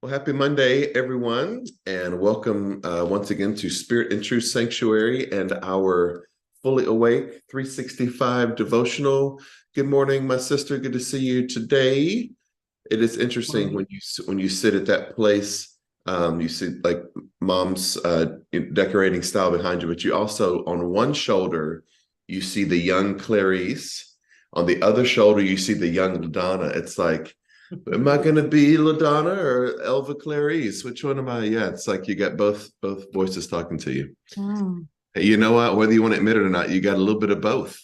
Well, happy Monday, everyone, and welcome once again to Spirit and Truth Sanctuary and our Fully Awake 365 devotional. Good morning, my sister. Good to see you today. It is interesting Morning. when you sit at that place. You see like mom's decorating style behind you, but you also on one shoulder you see the young Clarice, on the other shoulder you see the young LaDonna. It's like, am I going to be LaDonna or Elva Clarice? Which one am I? Yeah, it's like you got both voices talking to you. Mm. Hey, you know what? Whether you want to admit it or not, you got a little bit of both.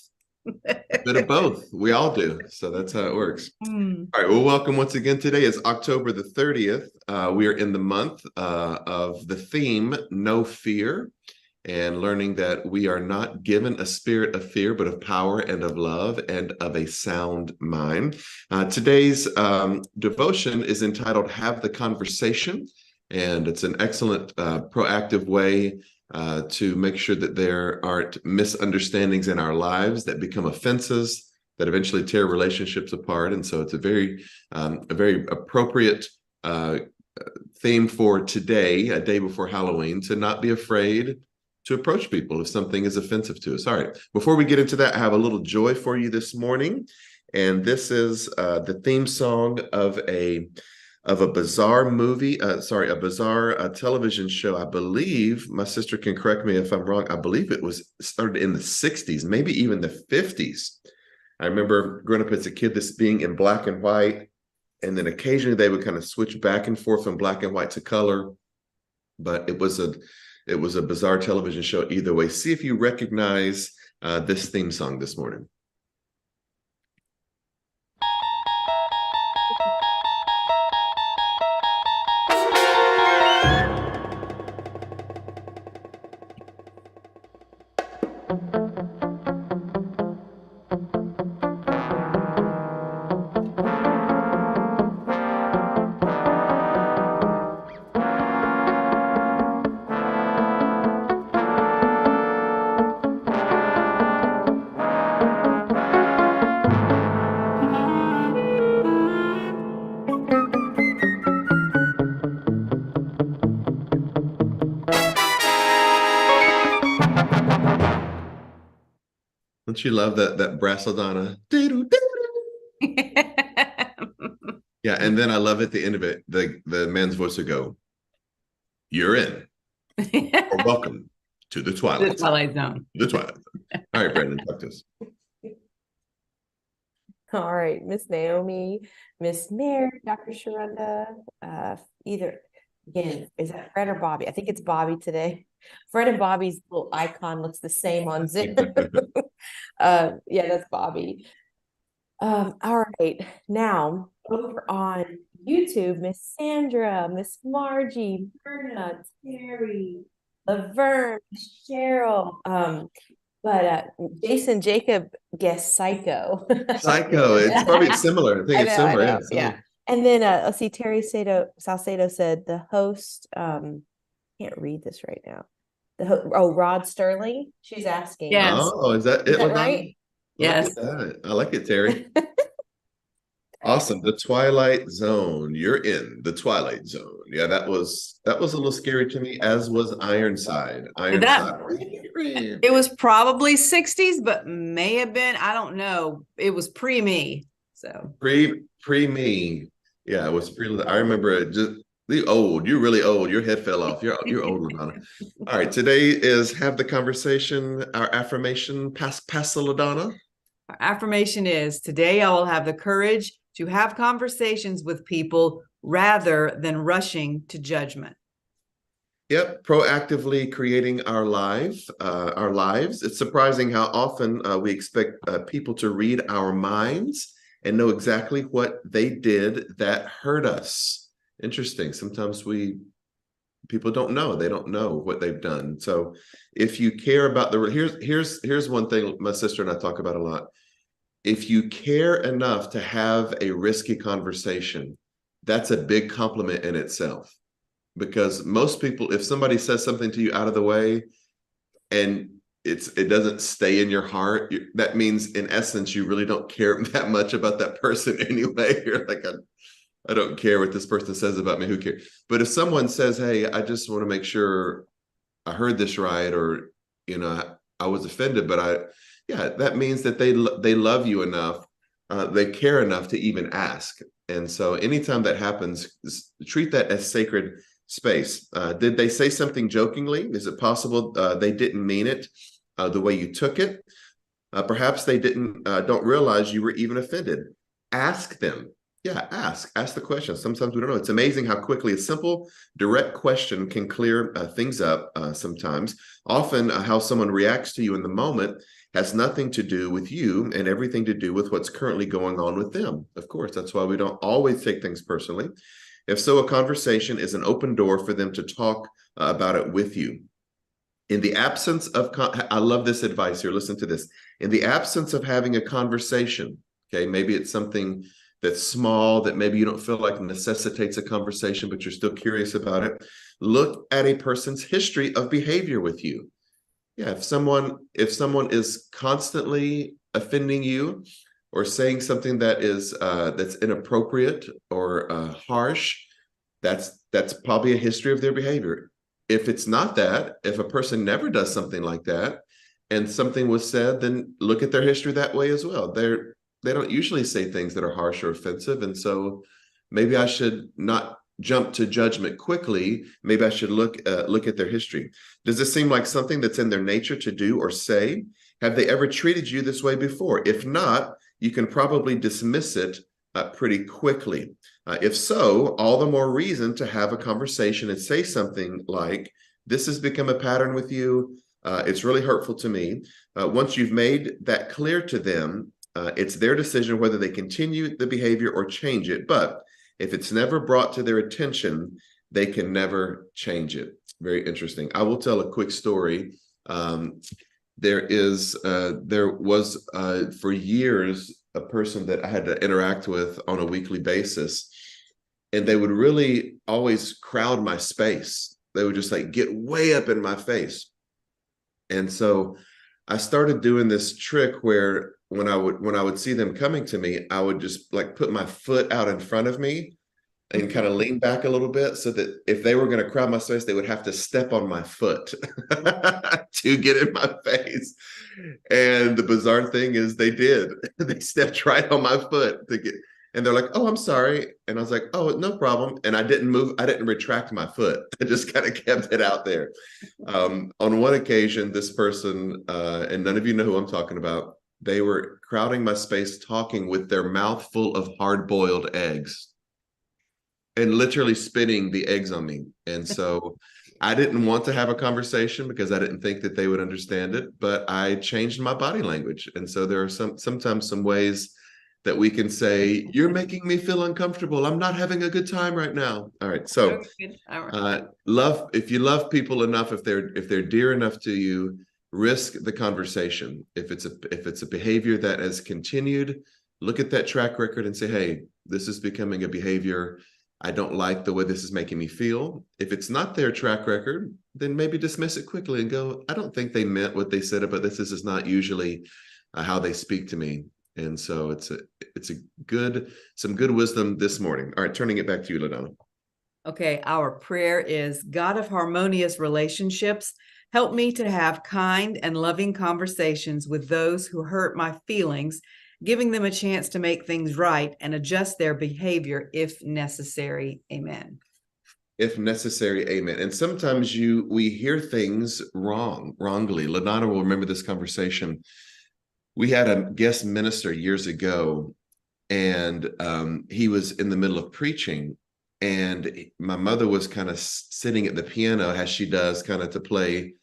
A bit of both. We all do. So that's how it works. Mm. All right. Well, welcome once again. Today is October the 30th. We are in the month of the theme, No Fear, and learning that we are not given a spirit of fear, but of power and of love and of a sound mind. Today's devotion is entitled Have the Conversation, and it's an excellent proactive way to make sure that there aren't misunderstandings in our lives that become offenses that eventually tear relationships apart. And so it's a very appropriate theme for today, a day before Halloween, to not be afraid to approach people if something is offensive to us. All right. Before we get into that, I have a little joy for you this morning. And this is the theme song of a bizarre movie, a bizarre television show. I believe, my sister can correct me if I'm wrong, I believe it was started in the 60s, maybe even the 50s. I remember growing up as a kid, this being in black and white, and then occasionally they would kind of switch back and forth from black and white to color. But it was a bizarre television show either way. See if you recognize this theme song this morning. Don't you love that brass LaDonna? Yeah, and then I love at the end of it, the man's voice would go, "You're in, or welcome to the The Twilight Zone." Twilight Zone. The Twilight Zone. All right, Brandon, talk to us. All right, Miss Naomi, Miss Mary, Dr. Sharonda, either again, is that Fred or Bobby? I think it's Bobby today. Fred and Bobby's little icon looks the same on Zoom. Yeah, that's Bobby. All right, now over on YouTube, Miss Sandra, Miss Margie, Myrna, Terry, Laverne, Cheryl, but Jason Jacob guessed Psycho. Psycho. It's probably similar. I think it's similar. I Yeah, know, it's yeah. similar. And then let's see, Terry Salcedo said the host, can't read this right now. Rod Sterling. She's asking. Yes. Oh, is that Is it, that LaDonna? right? Look Yes. at that. I like it, Terry. Awesome. The Twilight Zone. You're in the Twilight Zone. Yeah, that was a little scary to me, as was Ironside. That Ironside. it was probably 60s, but may have been, I don't know. It was pre me. So Pre me. Yeah, it was pre. I remember it just the old. You're really old. Your head fell off. You're old, LaDonna. All right. Today is have the conversation. Our affirmation. Pass the LaDonna. our affirmation is today I will have the courage to have conversations with people rather than rushing to judgment. Yep, proactively creating our lives. It's surprising how often we expect people to read our minds and know exactly what they did that hurt us. Interesting. Sometimes people don't know. They don't know what they've done. So if you care about here's one thing my sister and I talk about a lot. If you care enough to have a risky conversation, that's a big compliment in itself, because most people, if somebody says something to you out of the way and it doesn't stay in your heart, that means in essence you really don't care that much about that person anyway. You're like, I don't care what this person says about me. Who cares? But if someone says, hey, I just want to make sure I heard this right, or, I was offended, but yeah, that means that they love you enough, they care enough to even ask. And so anytime that happens, treat that as sacred space. Did they say something jokingly? Is it possible they didn't mean it the way you took it? Perhaps they don't realize you were even offended. Ask them. Yeah, ask the question. Sometimes we don't know. It's amazing how quickly a simple, direct question can clear things up sometimes. Often how someone reacts to you in the moment has nothing to do with you and everything to do with what's currently going on with them. Of course, that's why we don't always take things personally. If so, a conversation is an open door for them to talk about it with you. In the absence of, I love this advice here. Listen to this. In the absence of having a conversation, okay, maybe it's something that's small that maybe you don't feel like necessitates a conversation, but you're still curious about it. Look at a person's history of behavior with you. Yeah, if someone is constantly offending you or saying something that is that's inappropriate or harsh, that's probably a history of their behavior. If it's not that, if a person never does something like that and something was said, then look at their history that way as well. They don't usually say things that are harsh or offensive. And so maybe I should not jump to judgment quickly. Maybe I should look at their history. Does this seem like something that's in their nature to do or say? Have they ever treated you this way before? If not, you can probably dismiss it pretty quickly. If so, all the more reason to have a conversation and say something like, this has become a pattern with you. It's really hurtful to me. Once you've made that clear to them, it's their decision whether they continue the behavior or change it. But if it's never brought to their attention, they can never change it. Very interesting. I will tell a quick story. There was for years a person that I had to interact with on a weekly basis, and they would really always crowd my space. They would just like get way up in my face. And so I started doing this trick where when I would see them coming to me, I would just like put my foot out in front of me and kind of lean back a little bit so that if they were going to crowd my space, they would have to step on my foot to get in my face. And the bizarre thing is they did. They stepped right on my foot to get, and they're like, oh, I'm sorry. And I was like, oh, no problem. And I didn't move. I didn't retract my foot. I just kind of kept it out there. On one occasion, this person, and none of you know who I'm talking about, they were crowding my space, talking with their mouth full of hard-boiled eggs and literally spitting the eggs on me. And so I didn't want to have a conversation because I didn't think that they would understand it, but I changed my body language. And so there are sometimes some ways that we can say, you're making me feel uncomfortable. I'm not having a good time right now. All right. So if you love people enough, if they're dear enough to you, risk the conversation. If it's a behavior that has continued, look at that track record and say, hey, this is becoming a behavior. I don't like the way this is making me feel. If it's not their track record, then maybe dismiss it quickly and go, I don't think they meant what they said about this. This is not usually how they speak to me. And so it's some good wisdom this morning. All right, turning it back to you, LaDonna. Okay, our prayer is, God of harmonious relationships, help me to have kind and loving conversations with those who hurt my feelings, giving them a chance to make things right and adjust their behavior if necessary. Amen. If necessary, amen. And sometimes we hear things wrongly. LaDonna will remember this conversation. We had a guest minister years ago, and he was in the middle of preaching, and my mother was kind of sitting at the piano, as she does, kind of to play,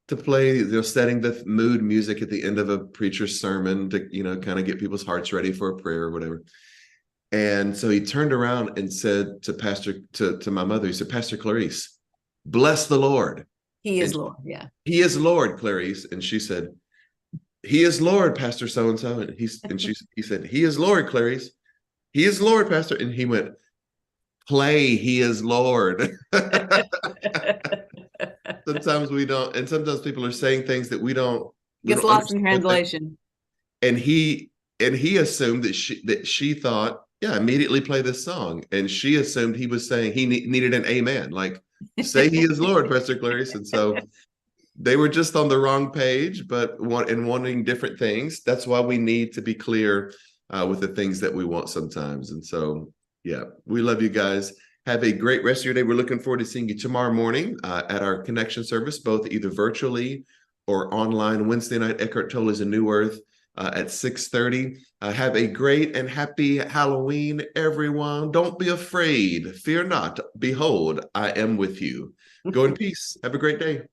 setting the mood music at the end of a preacher's sermon to, kind of get people's hearts ready for a prayer or whatever. And so he turned around and said to my mother, he said, Pastor Clarice, bless the Lord. He is Lord. Yeah. He is Lord, Clarice. And she said, he is Lord, Pastor so-and-so. And he said, he is Lord, Clarice. He is Lord, Pastor. And he went, play, he is Lord. Sometimes we don't, and sometimes people are saying things that we don't. Gets lost in translation. And he assumed that she thought yeah, immediately play this song. And she assumed he was saying he needed an amen, like, say he is Lord, Pastor Clarice. And so they were just on the wrong page, but wanting different things. That's why we need to be clear with the things that we want sometimes. And so, yeah, we love you guys. Have a great rest of your day. We're looking forward to seeing you tomorrow morning at our connection service, both either virtually or online. Wednesday night, Eckhart Tolle is a New Earth at 6:30. Have a great and happy Halloween, everyone. Don't be afraid. Fear not. Behold, I am with you. Go in peace. Have a great day.